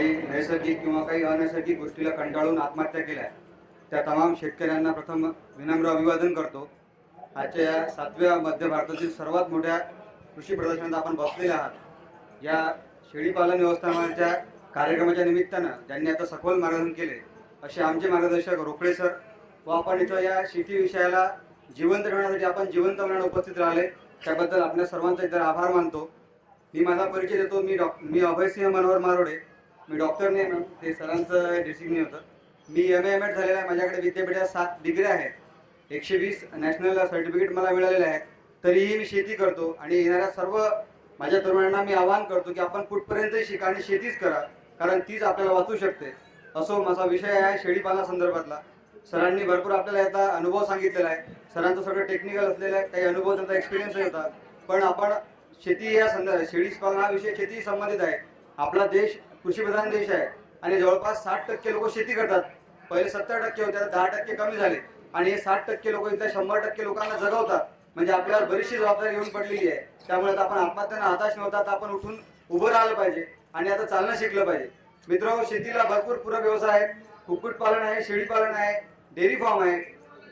काही नैसर्गिक किंवा काही अनैसर्गिक गोष्टीला कंटाळून आत्महत्या केल्या त्या तमाम शेतकऱ्यांना प्रथम विनम्र अभिवादन करतो। आजच्या या 7व्या मध्य भारतातील सर्वात मोठ्या कृषी प्रदर्शनात आपण बसलेले आहात। या शेळीपालन व्यवस्थापनाच्या कार्यक्रमाच्या निमित्तानं ज्यांनी आता सखोल मार्गदर्शन केले असे आमचे मार्गदर्शक रोकडे सर व आपण इथं या शेती विषयाला जिवंत ठेवण्यासाठी आपण जिवंत मनाने उपस्थित राहिले त्याबद्दल आपल्या सर्वांचा एकदा आभार मानतो। मी माझा परिचय देतो। मी अभयसिंह मनोहर मारोडे, मी डॉक्टर नाही, ते सरांचं डिसिग्नी होतं। मी MA झालेला आहे। माझ्याकडे विद्यापीठात 7 डिग्र्या आहेत, 120 नॅशनल सर्टिफिकेट मला मिळालेले आहेत। तरीही मी शेती करतो आणि येणाऱ्या सर्व माझ्या तरुणांना मी आवाहन करतो की आपण कुठपर्यंतही शिका आणि शेतीच करा, कारण तीच आपल्याला वाचू शकते। असो माझा विषय आहे शेळीपालना संदर्भातला। सरांनी भरपूर आपल्याला याचा अनुभव सांगितलेला आहे। सरांचं सगळं टेक्निकल असलेलं आहे, काही अनुभव त्यांचा एक्सपिरियन्सही होता। पण आपण शेती या शेळीपालनाविषयी शेती संबंधित आहे। आपला देश कृषीप्रधान देश आहे आणि जवळपास 60% लोक शेती करतात। पहिले 70% होते, 10% कमी झाले आणि हे 60% लोक इथल्या 100% लोकांना जगवतात। म्हणजे आपल्याला बरीचशी जबाबदारी येऊन पडलेली आहे। त्यामुळे आपण आत्महत्यांना हताश न होता आपण उठून उभं राहिलं पाहिजे आणि आता चालणं शिकलं पाहिजे। मित्रांनो, शेतीला भरपूर पूरक व्यवसाय आहेत। कुक्कुटपालन आहे, शेळीपालन आहे, डेअरी फार्म आहे,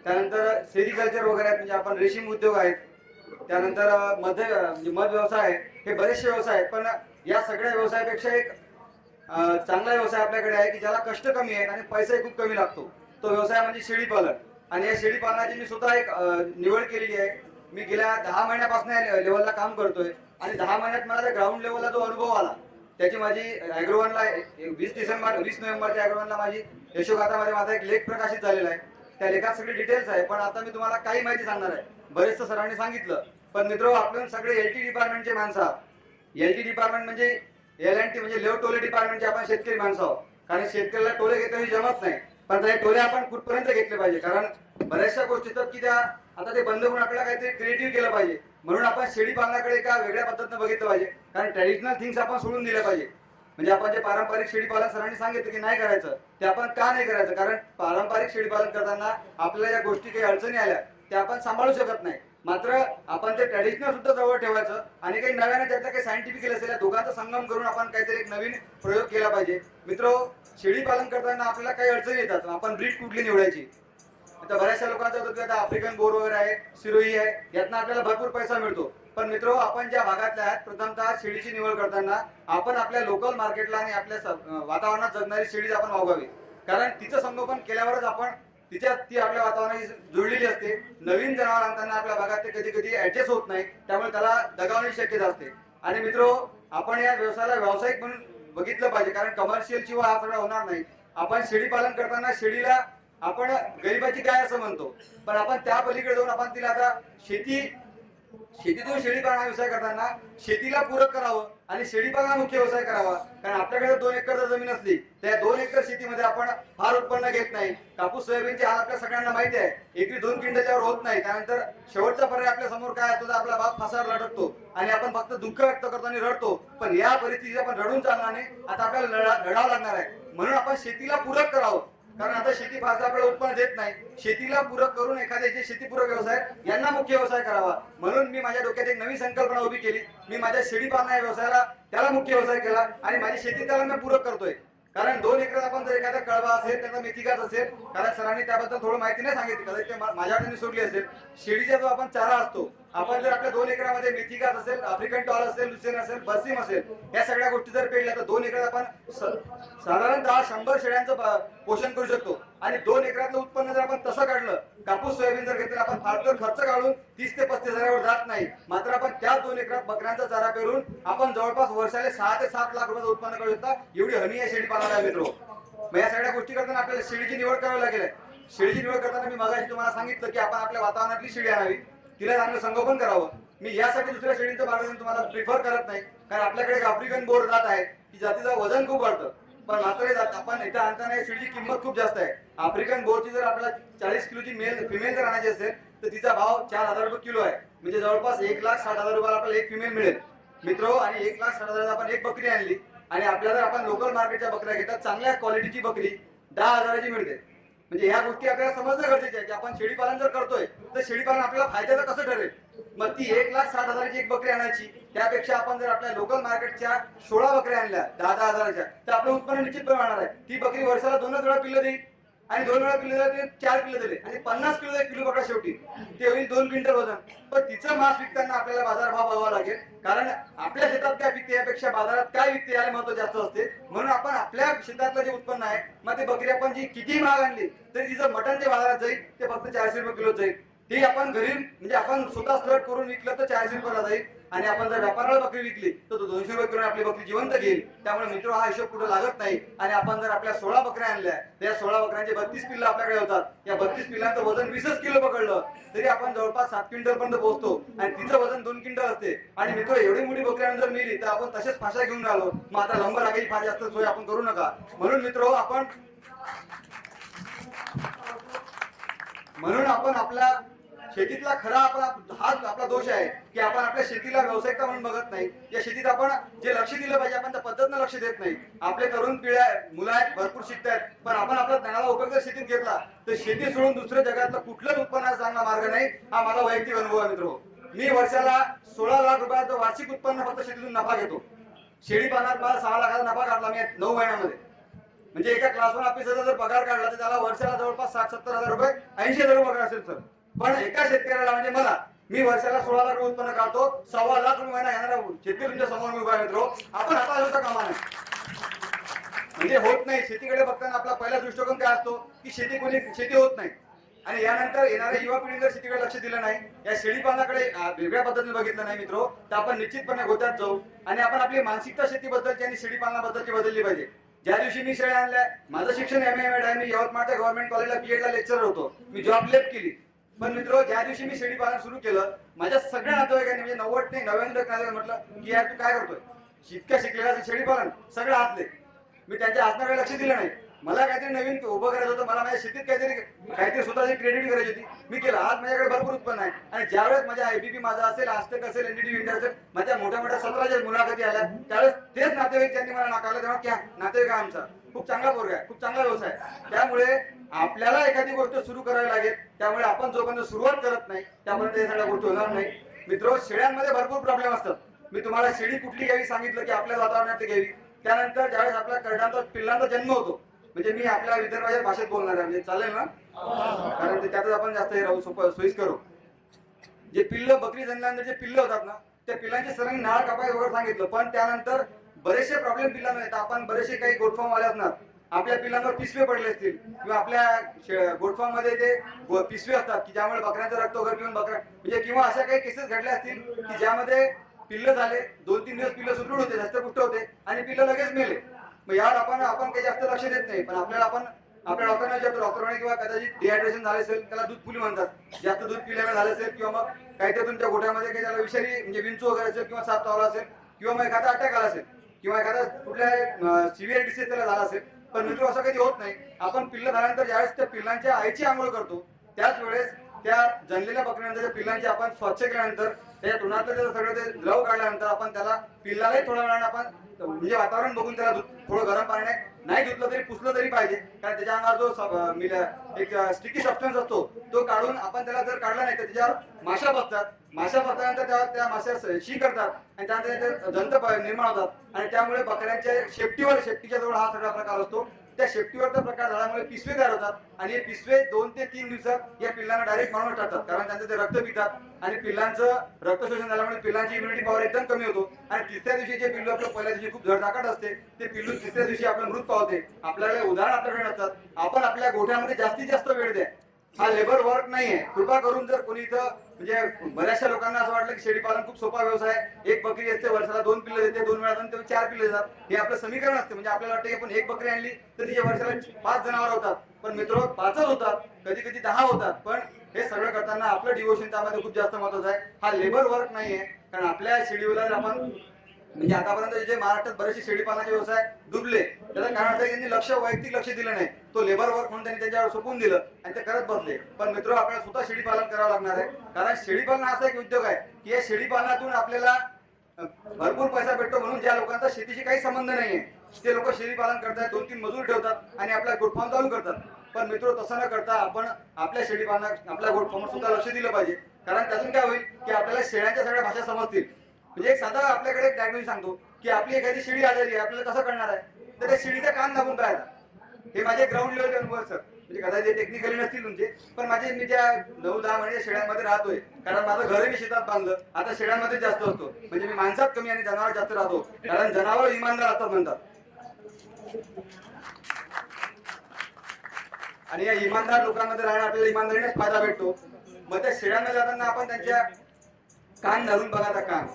त्यानंतर सेरिकल्चर वगैरे आहेत, म्हणजे आपण रेशीम उद्योग आहेत, त्यानंतर मध व्यवसाय आहे। हे बरेचसे व्यवसाय आहेत, पण या सगळ्या व्यवसायापेक्षा एक चांगला व्यवसाय आपल्याकडे आहे की ज्याला कष्ट कमी आहेत आणि पैसाही खूप कमी लागतो। तो व्यवसाय म्हणजे शेळीपालन। आणि या शेळीपालनाची मी स्वतः एक निवड केलेली आहे। मी गेल्या 10 महिन्यापासून या लेवलला काम करतोय आणि 10 महिन्यात मला त्या ग्राउंड लेवलला जो अनुभव आला त्याची माझी ॲग्रोवनला 20 नोव्हेंबरच्या ॲग्रोवनला माझी यशोगाथामध्ये माझा एक लेख प्रकाशित झालेला आहे। त्या लेखात सगळे डिटेल्स आहे, पण आता मी तुम्हाला काही माहिती सांगणार आहे। बरेचसं सरांनी सांगितलं, पण मित्र आपण सगळे LT डिपार्टमेंटचे माणसं आहात। LT डिपार्टमेंट म्हणजे LNT म्हणजे लेव टोले डिपार्टमेंटचे आपण शेतकरी माणसं आहोत। कारण शेतकऱ्याला टोले घेतलं जमत नाही, पण ते टोले आपण कुठपर्यंत घेतले पाहिजे, कारण बऱ्याचशा गोष्टी तर की त्या आता ते बंद करून आपल्याला काहीतरी क्रिएटिव्ह केलं पाहिजे। म्हणून आपण शेळीपालनाकडे एका वेगळ्या पद्धतीने बघितलं पाहिजे, कारण ट्रॅडिशनल थिंग्स आपण सोडून दिल्या पाहिजे। म्हणजे आपण जे पारंपरिक शेळीपालन सरांनी सांगितलं की नाही करायचं, ते आपण का नाही करायचं, कारण पारंपरिक शेळीपालन करताना आपल्याला या गोष्टी काही अडचणी आल्या त्या आपण सांभाळू शकत नाही। मात्र आपण ते ट्रॅडिशनल सुद्धा जवळ ठेवायचं आणि काही नव्याने त्यातलं काही सायंटिफिकल असेल दोघांचा संगम करून आपण काहीतरी एक नवीन प्रयोग केला पाहिजे। मित्र, शेळीपालन करताना आपल्याला काही अडचणी येतात, आपण ब्रीड कुठली निवडायची। आता बऱ्याचशा लोकांचं होतं की आता आफ्रिकन बोर वगैरे आहे, सिरोही आहे, यातनं आपल्याला भरपूर पैसा मिळतो। पण मित्र, आपण ज्या भागातल्या आहेत प्रथमतः शेळीची निवड करताना आपण आपल्या लोकल मार्केटला आणि आपल्या वातावरणात जगणारी शेळी आपण वागवावी, कारण तिचं संगोपन केल्यावरच आपण ती आपल्या वातावरणाशी जुळलेली असते। नवीन जनावर आणताना आपल्या भागात ते कधी कधी ऍडजस्ट होत नाही, त्यामुळे त्याला दगावण्याची शक्यता असते। आणि मित्र, आपण या व्यवसायाला व्यावसायिक म्हणून बघितलं पाहिजे, कारण कमर्शियल शिवाय हा सगळं होणार नाही। आपण शेळीपालन करताना शेळीला आपण गरिबाची गाय असं म्हणतो, पण आपण त्या पलीकडे जाऊन आपण तिला आता शेतीतून शेळीपालन व्यवसाय करताना शेतीला पूरक करावं आणि शेळीपालन मुख्य व्यवसाय करावा। कारण आपल्याकडे 2 एकर जमीन असली त्या 2 एकर शेतीमध्ये आपण फार उत्पन्न घेत नाही। कापूस सोयाबीनची हाल आपल्या सगळ्यांना माहिती आहे, एकरी 2 क्विंटलच्यावर होत नाही। त्यानंतर शेवटचा पर्याय आपल्या समोर काय असतो, आपला बाप फासावर लटकतो आणि आपण फक्त दुःख व्यक्त करतो आणि रडतो। पण या परिस्थितीत आपण रडून चालणार नाही, आता आपल्याला लढावं लागणार आहे। म्हणून आपण शेतीला पूरक करावं, कारण आता शेती फारसं आपल्याला उत्पन्न देत नाही। शेतीला पूरक करून एखाद्या जे शेतीपूरक व्यवसाय यांना मुख्य व्यवसाय करावा। म्हणून मी माझ्या डोक्यात एक नवीन संकल्पना उभी केली। मी माझ्या शेळीपालन या व्यवसायाला त्याला मुख्य व्यवसाय केला आणि माझी शेती त्याला मी पूरक करतोय। कारण 2 एकरात आपण जर एखादा कळवा असेल, त्याचा मेथीकाच असेल, कारण सरांनी त्याबद्दल थोडं माहिती नाही सांगितली, कदाचित ते माझ्याकडे सोडली असेल। शेळीचा जो आपण चारा असतो, आपण जर आपल्या 2 एकरामध्ये मेथीकाच असेल, आफ्रिकन टॉल असेल, लुसेन असेल, बर्सिम असेल, या सगळ्या गोष्टी जर पेरल्या तर 2 एकरात आपण साधारणतः 100 शेळ्यांचं पोषण करू शकतो। आणि 2 एकरातलं उत्पन्न जर आपण तसं काढलं, कापूस सोयाबीन जर घेतलं, आपण फारतर खर्च काढून 30 ते 35 हजारावर जात नाही। मात्र आपण त्या 2 एकरात बकऱ्यांचा चारा पेरून आपण जवळपास वर्षाला 6 ते 7 लाख रुपयाचं उत्पन्न करू शकता, एवढी हमी आहे शेळीपालनाला मित्र। मग या सगळ्या गोष्टी करताना आपल्याला शेळीची निवड करावी लागेल। शेळीची निवड करताना मी मगाशी तुम्हाला सांगितलं की आपण आपल्या वातावरणातली शेळी आणावी, तिला चांगलं संगोपन करावं। मी यासाठी दुसऱ्या शेळींचं मार्गदर्शन तुम्हाला प्रिफर करत नाही, कारण आपल्याकडे एक आफ्रिकन बोर जात आहे, की जातीचं वजन खूप वाढतं, पण मात्र आपण इथं आणताना शेळीची किंमत खूप जास्त आहे। आफ्रिकन बोरची जर आपल्याला 40 किलोची फिमेल जर आणायची असेल तर तिचा भाव 4,000 रुपये किलो आहे, म्हणजे जवळपास 1,60,000 रुपयाला आपल्याला एक फिमेल मिळेल मित्र। आणि 1,60,000 आपण एक बकरी आणली आणि आपल्याला आपण लोकल मार्केटच्या बकऱ्या घेतात, चांगल्या क्वालिटीची बकरी 10,000ची मिळते। म्हणजे ह्या गोष्टी आपल्याला समजणं गरजेचे आहे की आपण शेळीपालन जर करतोय तर शेळीपालन आपल्याला फायद्याचं कसं ठरेल. मग ती 1,60,000ची एक बकरी आणायची, त्यापेक्षा आपण जर आपल्या लोकल मार्केटच्या 16 बकऱ्या आणल्या 10-10 हजाराच्या, तर आपलं उत्पन्न निश्चितपणे वाढणार आहे. ती बकरी वर्षाला 2च वेळा पिल्लं देईल आणि 2 वेळा पिल्लं दिले 4 पिल्लं दिले आणि 50 किलो 1 किलो पकडा शेवटी ते होईल 2 क्विंटल वजन. पण तिचं मांस विकताना आपल्याला बाजारभाव बघावा लागेल, कारण आपल्या शेतात काय विकते यापेक्षा बाजारात काय विकते याला महत्व जास्त असते. म्हणून आपण आपल्या शेतातलं जे उत्पन्न आहे, मग ते बकरी आपण जी किती महाग आणली तरी तिचं मटण जे बाजारात जाईल ते फक्त 400 रुपये किलो जाईल. ते आपण घरी म्हणजे आपण स्वतः स्लट करून विकलं तर 400 रुपयाला जाईल आणि आपण जर व्यापाराला बकरी विकली तर तो 200 रुपये किलो आपली बकरी जिवंत घेईल. त्यामुळे मित्र हा हिशोब कुठे लागत नाही. आणि आपण जर आपल्या 16 बकऱ्या आणल्या, त्या 16 बकऱ्यांचे 32 पिल्लं आपल्याकडे होतात, या 32 पिल्लांचं वजन 20 किलो पकडलं तरी आपण जवळपास 7 क्विंटल पर्यंत पोहोचतो आणि तिचं वजन 2 क्विंटल असते. आणि मित्र एवढी मोठी बकरी जर मिली तर आपण तसेच फाशा घेऊन राहिलो, मग आता लंब लागायची फार जास्त सोय आपण करू नका. म्हणून आपण आपला शेतीतला खरा हाच आपला दोष आहे की आपण आपल्या शेतीला व्यावसायिकता म्हणून बघत नाही. या शेतीत आपण जे लक्ष दिलं पाहिजे आपण त्या पद्धतीनं लक्ष देत नाही. आपले तरुण पिढ्या मुलं आहेत, भरपूर शिकतात, पण आपण आपल्या ज्ञानाला उपयोग जर शेतीत घेतला तर शेती सोडून दुसऱ्या जगातलं कुठलंच उत्पन्नाचा चांगला मार्ग नाही. हा माझा वैयक्तिक अनुभव आहे मित्र. मी वर्षाला 16 लाख रुपयाचं वार्षिक उत्पन्न फक्त शेतीतून नफा घेतो. शेळीपालनात मला 6 लाखाचा नफा काढला मी 9 महिन्यामध्ये. म्हणजे एका क्लास 1 ऑफिसरचा जर पगार काढला तर त्याला वर्षाला जवळपास 60-70 हजार रुपये 80 हजार पगार असेल सर. पण एका शेतकऱ्याला म्हणजे मला मी वर्षाला 16 लाख रुपये उत्पन्न काढतो, 1.25 लाख रुपये महिना येणारा शेतकरी तुमच्या समोर मी उभा मित्र. आपण हाताला होता कामा नाही म्हणजे होत नाही. शेतीकडे बघताना आपला पहिला दृष्टिकोन काय असतो की शेती होत नाही. आणि यानंतर येणाऱ्या युवा पिढीने जर शेतीकडे लक्ष दिलं नाही, या शेळीपालनाकडे वेगळ्या पद्धतीने बघितलं नाही मित्र, तर आपण निश्चितपणे गोत्यात जाऊ. आणि आपण आपली मानसिकता शेतीबद्दलची आणि शेळीपालनाबद्दलची बदलली पाहिजे. ज्या दिवशी मी शेळ्या आणल्या, माझं शिक्षण एम.ए. आहे, मी यवतमाळच्या गव्हर्नमेंट कॉलेजला बीएडला लेक्चरर होतो, मी जॉब लेफ्ट केली. पण मित्र ज्या दिवशी मी शेळीपालन सुरू केलं, माझ्या सगळ्या नातेवाईकांनी म्हणजे 90 नाही 99 म्हटलं की यार तू काय करतोय, इतक्या शिकलेला शेळीपालन सगळं हातले. मी त्यांच्या हसण्याकडे लक्ष दिलं नाही. मला काहीतरी नवीन उभं करायचं होतं, मला माझ्या शेतीत काहीतरी स्वतःची क्रेडिट करायची होती. मी केलं. आज माझ्याकडे भरपूर उत्पन्न आहे. आणि ज्यावेळेस माझ्या आयबीपी माझा असेल, आस्टेक असेल, एनडीटी इंडिया असेल, माझ्या मोठ्या मोठ्या 17 मुलाखती आल्या, त्यावेळेस तेच नातेवाईक त्यांनी मला नाकारलं. तेव्हा क्या नातेवाईक आमचा खूप चांगला पोरगा आहे, खूप चांगला व्यवसाय. त्यामुळे आपल्याला एखादी गोष्ट सुरू करावी लागेल. त्यामुळे आपण जोपर्यंत सुरुवात करत नाही त्यापर्यंत या सगळ्या गोष्टी होणार नाही. मित्र, शेळ्यांमध्ये भरपूर प्रॉब्लेम असतात. मी तुम्हाला शेळी कुठली घ्यावी सांगितलं की आपल्या वातावरणात घ्यावी. त्यानंतर ज्यावेळेस आपल्या करडांचा पिल्लांचा जन्म होतो, म्हणजे मी आपल्या विदर्भाच्या भाषेत बोलणार आहे, म्हणजे चालेल ना, कारण त्यातच आपण जास्त हे राहू सोयीस्कर करू. जे पिल्ल बकरी जन्मल्यानंतर जे पिल्ल होतात ना, त्या पिल्लांची सरांनी नाळ कापाय वगैरे सांगितलं. पण त्यानंतर बरेचसे प्रॉब्लेम पिल्लांना येतात. आपण बरेचसे काही गोटफॉर्म आले असणार, आपल्या पिल्लांवर पिसवे पडले असतील किंवा आपल्या गोटफॉर्म मध्ये ते पिसवे असतात की ज्यामुळे बकऱ्यांचं रक्त वगैरे पिऊन बकऱ्या म्हणजे किंवा अशा काही केसेस घडल्या असतील की ज्यामध्ये पिल्ल झाले, 2-3 दिवस पिल्ल सुदृढ होते, धष्टपुष्ट होते आणि पिल्ल लगेच मेले. मग यावर आपण काही जास्त लक्ष देत नाही. पण आपल्या डॉक्टरना विचारतो, डॉक्टर किंवा कदाचित डिहायड्रेशन झाले असेल, त्याला दूध फुली म्हणतात, जास्त दूध पिल्यामुळे झालं असेल किंवा मग काहीतरी तुमच्या गोठ्यामध्ये काही त्याला विषारी म्हणजे विंचू वगैरे असेल किंवा साप चावला असेल किंवा मग एखादा अटॅक आला असेल किंवा एखादा कुठल्या सिव्हिअर डिसीज त्याला झाला असेल. पण मित्र असं कधी होत नाही. आपण पिल्ल झाल्यानंतर ज्यावेळेस त्या पिल्लांच्या आईची आंघोळ करतो त्याच वेळेस त्या जन्मलेल्या बकऱ्यांच्या पिल्लांची आपण स्वच्छ केल्यानंतर त्या तोंडातलं त्याचं सगळं ते द्रव काढल्यानंतर आपण त्याला पिल्लालाही थोड्या वेळाने आपण म्हणजे वातावरण बघून त्याला थोडं गरम पाण्याने नाही धुतलं तरी पुसलं तरी पाहिजे. कारण त्याच्या अंगावर जो एक स्टिकी सबस्टन्स असतो तो काढून आपण त्याला जर काढला नाही तर त्याच्यावर माशा बसतात. माशा बसल्यानंतर त्या माशा शी करतात आणि त्यानंतर जंत निर्माण होतात आणि त्यामुळे बकऱ्यांच्या शेपटीच्या जवळ हा सगळा प्रकार असतो. त्या शेपटीवरचा प्रकार झाल्यामुळे पिसवे तयार होतात आणि हे पिसवे 2 ते 3 दिवसात या पिल्लांना डायरेक्ट मारून टाकतात. कारण त्यांचं ते रक्त पितात आणि पिल्लांचं रक्त शोषण झाल्यामुळे पिल्लांची इम्युनिटी पॉवर एकदम कमी होतो आणि तिसऱ्या दिवशी जे पिल्लू आपलं पहिल्या दिवशी खूप धडधाकट असते ते पिल्लू तिसऱ्या दिवशी आपलं मृत पावते. आपल्याला उदाहरण आपल्याकडे नसतात. आपण आपल्या गोठ्यामध्ये जास्तीत जास्त वेळ द्या. हा लेबर वर्क नाहीये. कृपा करून जर कोणी इथं म्हणजे बऱ्याचशा लोकांना असं वाटलं की शेळीपालन खूप सोपा व्यवसाय आहे, एक बकरी असते वर्षाला 2 पिल्लं देते, 2 वेळा ते 4 पिल्लं देतात, हे आपलं समीकरण असते. म्हणजे आपल्याला वाटतं की आपण एक बकरी आणली तर तिच्या वर्षाला 5 जनावर होतात. पण मित्र 5च होतात, कधी कधी 10 होतात. पण हे सगळं करताना आपलं डिवोशन त्यामध्ये खूप जास्त महत्वाचं आहे. हा लेबर वर्क नाहीये. कारण आपल्या शेड्यूलला आपण म्हणजे आतापर्यंत जे महाराष्ट्रात बरेचसे शेळीपालनाचे व्यवसाय डुबले त्याचं कारण असं त्यांनी वैयक्तिक लक्ष दिलं नाही. तो लेबर वर्क म्हणून त्यांनी त्यांच्यावर सोपवून दिलं आणि ते करत बसले. पण मित्र आपल्याला स्वतः शेळीपालन करावं लागणार आहे. कारण शेळीपालन असा एक उद्योग आहे की या शेळीपालनातून आपल्याला भरपूर पैसा भेटतो. म्हणून ज्या लोकांचा शेतीशी काही संबंध नाहीये ते लोक शेळीपालन करतात, 2-3 मजूर ठेवतात आणि आपला गोटफार्म चालू करतात. पण मित्र तसं न करता आपण आपल्या शेळी पालना आपल्या गोट फार्मवर सुद्धा लक्ष दिलं पाहिजे. कारण त्यातून काय होईल की आपल्याला शेळ्यांच्या सगळ्या भाषा समजतील. म्हणजे एक साधा आपल्याकडे एक डायग्नोसिस सांगतो की आपली एखादी शेळी आजारी आहे, आपल्याला कसं कळणार आहे? तर त्या शेळीचा कान दाबून पाहायचा. हे माझे ग्राउंड लेवलचे अनुभव सर. म्हणजे कदाचित टेक्निकली नसतील तुमचे, पण माझे मी ज्या 9-10 महिने शेळ्यांमध्ये राहतोय, कारण माझं घरही मी शेतात बांधलं, आता शेळ्यांमध्ये जास्त असतो. म्हणजे मी माणसात कमी आणि जनावर जास्त राहतो, कारण जनावर इमानदार असतात म्हणतात. आणि या इमानदार लोकांमध्ये राहणं आपल्याला इमानदारीनेच फायदा भेटतो. मग त्या शेळ्यांना जाताना आपण त्यांच्या कान धरून बघायचा. कान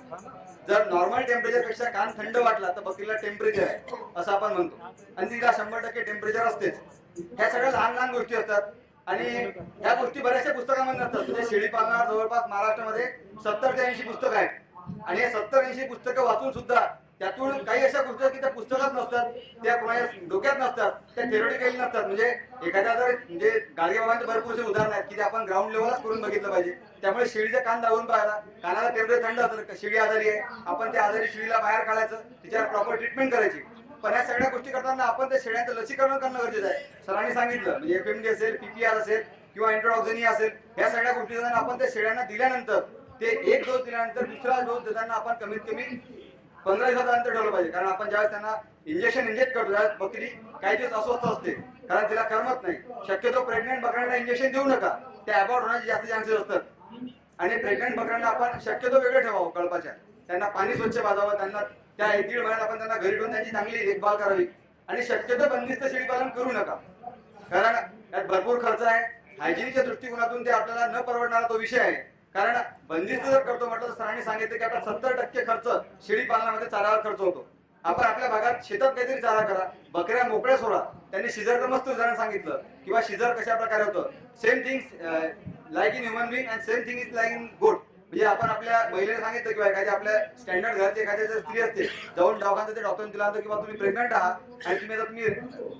जर नॉर्मल टेम्परेचर पेक्षा कान थंड वाटला तर बकरीला टेम्परेचर आहे असं आपण म्हणतो, आणि तिला 100% टेम्परेचर असतेच. ह्या सगळ्या लहान लहान गोष्टी असतात आणि ह्या गोष्टी बऱ्याचशा पुस्तकांमध्ये नसतात. म्हणजे शेळी पालनावर जवळपास महाराष्ट्रामध्ये 70 ते 80 पुस्तकं आहेत, आणि हे 70-80 पुस्तकं वाचून सुद्धा त्यातून काही अशा गोष्टी की त्या पुस्तकात नसतात, त्या कोणाच्या डोक्यात नसतात, त्या थेरोटिकली नसतात. म्हणजे एखाद्या जर म्हणजे गाडगेबाबांचे भरपूरसे उदाहरण आहेत की ते आपण ग्राउंड लेवलच करून बघितलं पाहिजे. त्यामुळे शेळीचा कान दाबून पाहायला, कानाला टेम्परेचर थंड असेल, शेळी आजारी आहे, आपण त्या आजारी शेळीला बाहेर काढायचं, तिच्यावर प्रॉपर ट्रीटमेंट करायची. पण या सगळ्या गोष्टी करताना आपण त्या शेळ्यांचं लसीकरण करणं गरजेचं आहे. सरांनी सांगितलं म्हणजे FMD असेल, PPR असेल किंवा इंट्रोडॉक्सिनिया असेल, या सगळ्या गोष्टी आपण त्या शेळ्यांना दिल्यानंतर ते एक डोस दिल्यानंतर दुसरा डोस देताना आपण कमीत कमी 15 दिवसाचं अंतर ठेवलं पाहिजे. कारण आपण ज्यावेळेस त्यांना इंजेक्ट करतो त्यावेळेस बकरी काही दिवस अस्वस्थ असते, कारण तिला करमत नाही. शक्यतो प्रेग्नेंट बकऱ्यांना इंजेक्शन देऊ नका, ते अबॉर्ट होण्याचे जास्त चान्सेस असतात. आणि प्रेग्नेंट बकऱ्यांना आपण शक्यतो वेगळं ठेवावं कळपाच्या. त्यांना पाणी स्वच्छ पाजावं, त्यांना त्या 1-1.5 महिन्यात आपण त्यांना घरी ठेवून त्यांची चांगली देखभाल करावी. आणि शक्यतो बंदिस्त शेळी पालन करू नका, कारण त्यात भरपूर खर्च आहे. हायजीनच्या दृष्टिकोनातून ते आपल्याला न परवडणारा तो विषय आहे. कारण बंदिस्त जर करतो म्हटलं तर सरांनी सांगितलं की आता 70% खर्च शेळी पालनामध्ये चाऱ्यावर खर्च होतो. आपण आपल्या भागात शेतात काहीतरी चारा करा, बकऱ्या मोकळ्या सोडा. त्यांनी शिजरचं मस्त उदाहरण सांगितलं किंवा शिजर कशा प्रकारे होतं. Same thing like in human being and same thing is like in गोट. म्हणजे आपण आपल्या महिलेला सांगितलं किंवा एखाद्या आपल्या स्टँडर्ड घरात एखाद्या जर स्त्री असते, जाऊन दवाखान्यात डॉक्टरने तिला सांगतो किंवा तुम्ही प्रेग्नंट आहात आणि तुम्ही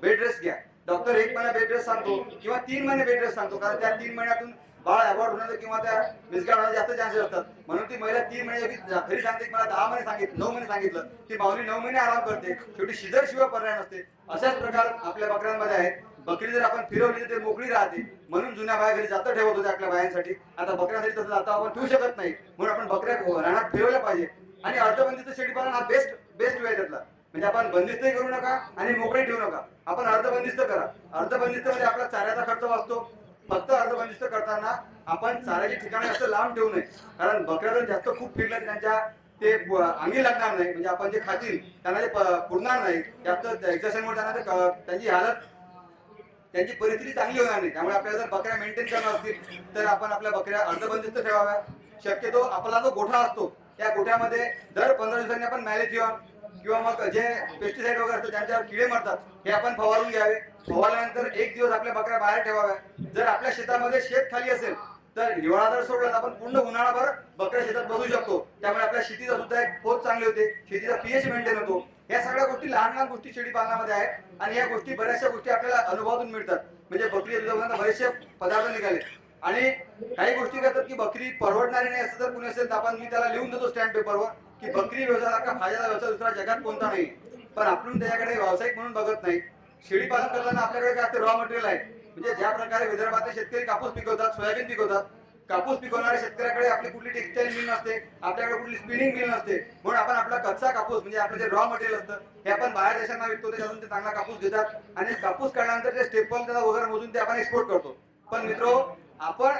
बेड रेस्ट घ्या. डॉक्टर 1 महिना बेड रेस्ट सांगतो किंवा 3 महिने बेड रेस्ट सांगतो, कारण त्या 3 महिन्यातून बाळ अबॉर्ट होण्याचं किंवा त्या मिसगाड होण्याचे जास्त चान्सेस असतात. म्हणून ती महिला 3 महिने घरी सांगते, मला 10 महिने सांगितलं, 9 महिने सांगितलं, ती माऊली 9 महिने आराम करते. शेवटी शिजर शिवाय पर्याय नसते. अशाच प्रकार आपल्या बकऱ्यांमध्ये आहेत. बकरी जर आपण फिरवली तर ते मोकळी राहते, म्हणून जुन्या बाया घरी जातं ठेवत होते आपल्या बायांसाठी. आता बकऱ्यांसाठी तसं जाता आपण ठेवू शकत नाही, म्हणून आपण बकऱ्या रानात फिरवल्या पाहिजे. आणि अर्धबंदिस्त शेळी पालन हा बेस्ट वे त्यातला. म्हणजे आपण बंदिस्तही करू नका आणि मोकळे ठेवू नका, आपण अर्धबंदिस्त करा. अर्धबंदिस्त मध्ये आपला चाऱ्याचा खर्च वाचतो. फक्त अर्धबंदिस्त करताना आपण चाऱ्याची ठिकाणी असं लांब ठेवू नये, कारण बकऱ्या जर जास्त खूप फिरल्या त्यांच्या ते अंगी लागणार नाही. म्हणजे आपण जे खातील त्यांना ते पुरणार नाही, जास्त एक्झर्शनमुळे त्यांना त्यांची हालत त्यांची परिस्थिती चांगली होणार नाही. त्यामुळे आपल्याला जर बकऱ्या मेंटेन करणार असतील तर आपण आपल्या बकऱ्या अर्धबंदिस्त ठेवाव्या. शक्यतो आपला जो गोठा असतो त्या गोठ्यामध्ये दर 15 दिवसांनी आपण मॅलेथिऑन किंवा मग जे पेस्टिसाइड वगैरे असतात त्यांच्यावर किडे मारतात हे आपण फवारून घ्यावे. फवारल्यानंतर 1 दिवस आपल्या बकऱ्या बाहेर ठेवाव्या. जर आपल्या शेतामध्ये शेत खाली असेल तर हिवाळा जर सोडला तर आपण पूर्ण उन्हाळाभर बकऱ्या शेतात बसू शकतो. त्यामुळे आपल्या शेतीचा सुद्धा एक पोत चांगली होते, शेतीचा पीएच मेंटेन होतो. या सगळ्या गोष्टी लहान लहान गोष्टी शेळी पालनामध्ये आहेत आणि या गोष्टी बऱ्याचशा गोष्टी आपल्याला अनुभवातून मिळतात. म्हणजे बकरी दुधामध्ये बरेचसे पदार्थ निघाले आणि काही गोष्टी करतात की बकरी परवडणारी नाही असं जर कुणी असेल तर आपण मी त्याला लिहून देतो स्टॅम्प पेपरवर की बकरी व्यवसायासारखा फायदा व्यवसाय दुसरा जगात कोणता नाही. पण आपण त्याच्याकडे व्यावसायिक म्हणून बघत नाही. शेळी पालन करताना आपल्याकडे काय रॉ मटेरियल आहे. म्हणजे ज्या प्रकारे विदर्भातले शेतकरी कापूस पिकवतात, सोयाबीन पिकवतात, कापूस पिकवणाऱ्या शेतकऱ्याकडे आपली कुठली टेक्सटाईल मिल नसते, आपल्याकडे कुठली स्पिनिंग मिल नसते. म्हणून आपण आपला कच्चा कापूस म्हणजे आपलं जे रॉ मटेरियल असतं हे आपण बाहेर देशांना विकतो, त्याच्यातून ते चांगला कापूस घेतात आणि कापूस काढल्यानंतर ते स्टेपल त्याला वगैरे मोजून ते आपण एक्सपोर्ट करतो. पण मित्रो, आपण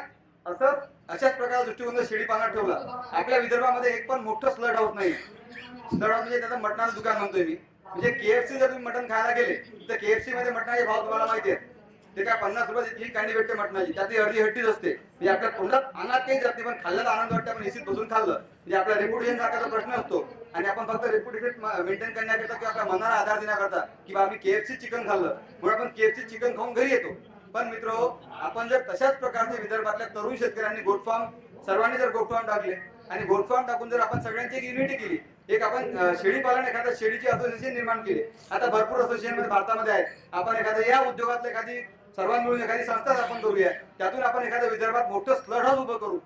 अशाच प्रकारचा दृष्टिकोन शेळी पालनात ठेवला. आपल्या विदर्भामध्ये एक पण मोठं स्लट हाऊस नाही. स्लट हाऊस म्हणजे त्याचं मटणाचं दुकान म्हणतोय मी. म्हणजे KFC जर तुम्ही मटण खायला गेले तर KFC मध्ये मटणाचे भाव तुम्हाला माहिती आहेत. ते काय 50 रुपये ही कांडी भेटते मटणाची, त्यातली अर्धी हड्डीच असते. म्हणजे आपल्या तोंडात अंगात काही जात नाही, पण खाल्ल्याला आनंद वाटते. आपण एसीत बसून खाल्लं म्हणजे आपला रेप्युटेशन सारखाचा प्रश्न असतो आणि आपण फक्त रेप्युटेशन मेंटेन करण्याकरता किंवा आपल्या मनाला आधार देण्याकरता किंवा आम्ही KFC चिकन खाल्लं म्हणून आपण KFC चिकन खाऊन घरी येतो. पण मित्रो, आपण जर तशाच प्रकारचे विदर्भातल्या तरुण शेतकऱ्यांनी गोट फार्म सर्वांनी जर गोट फार्म टाकले आणि गोट फार्म टाकून जर आपण सगळ्यांची एक युनिटी केली, एक आपण शेळी पालन एखाद्या शेळीची असोसिएशन निर्माण केली. आता भरपूर असोसिएशन मध्ये भारतामध्ये आहेत. आपण एखाद्या या उद्योगातल्या एखादी सर्वांनी मिळून एखादी संस्था आपण करूया, त्यातून आपण एखाद्या विदर्भात मोठं स्लट हाऊस उभं करू.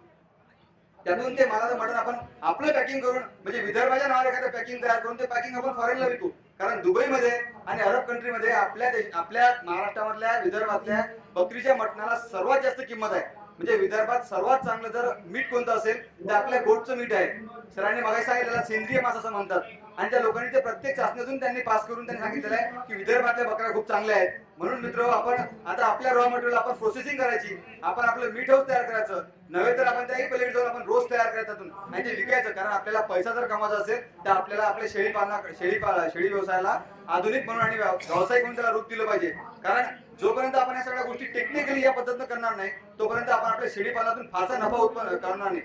त्यातून ते मालाचं मटण आपण आपलं पॅकिंग करून म्हणजे विदर्भाच्या नावाने एखादं पॅकिंग तयार करून ते पॅकिंग आपण फॉरेनला विकू. कारण दुबईमध्ये आणि अरब कंट्रीमध्ये आपल्या महाराष्ट्रामधल्या विदर्भातल्या बकरीच्या मटणाला सर्वात जास्त किंमत आहे. म्हणजे विदर्भात सर्वात चांगलं जर मीठ कोणतं असेल तर आपल्या गोटचं मीठ आहे. सरांनी मगाशी सांगितलेलं सेंद्रिय मांस असं म्हणतात. आणि त्या लोकांनी ते प्रत्येक चाचणीतून त्यांनी पास करून त्यांनी सांगितलेलं आहे की विदर्भातल्या बकऱ्या खूप चांगल्या आहेत. म्हणून मित्र आपण आता आपल्या रॉ मटेरियल आपण प्रोसेसिंग करायची, आपण आपलं मीठ हाऊस तयार करायचं, नव्हे तर आपण त्याही पलीकडे जाऊन आपण रोज तयार करायचं आणि ते विकायचं. कारण आपल्याला पैसा जर कमावायचा असेल तर आपल्याला आपल्या शेळी व्यवसायाला आधुनिक म्हणून आणि व्यावसायिक म्हणून त्याला रूप दिलं पाहिजे. कारण जोपर्यंत आपण या सगळ्या गोष्टी टेक्निकली या पद्धतीनं करणार नाही तोपर्यंत आपण आपल्या शेळीपालनातून फारसा नफा उत्पन्न करणार नाही.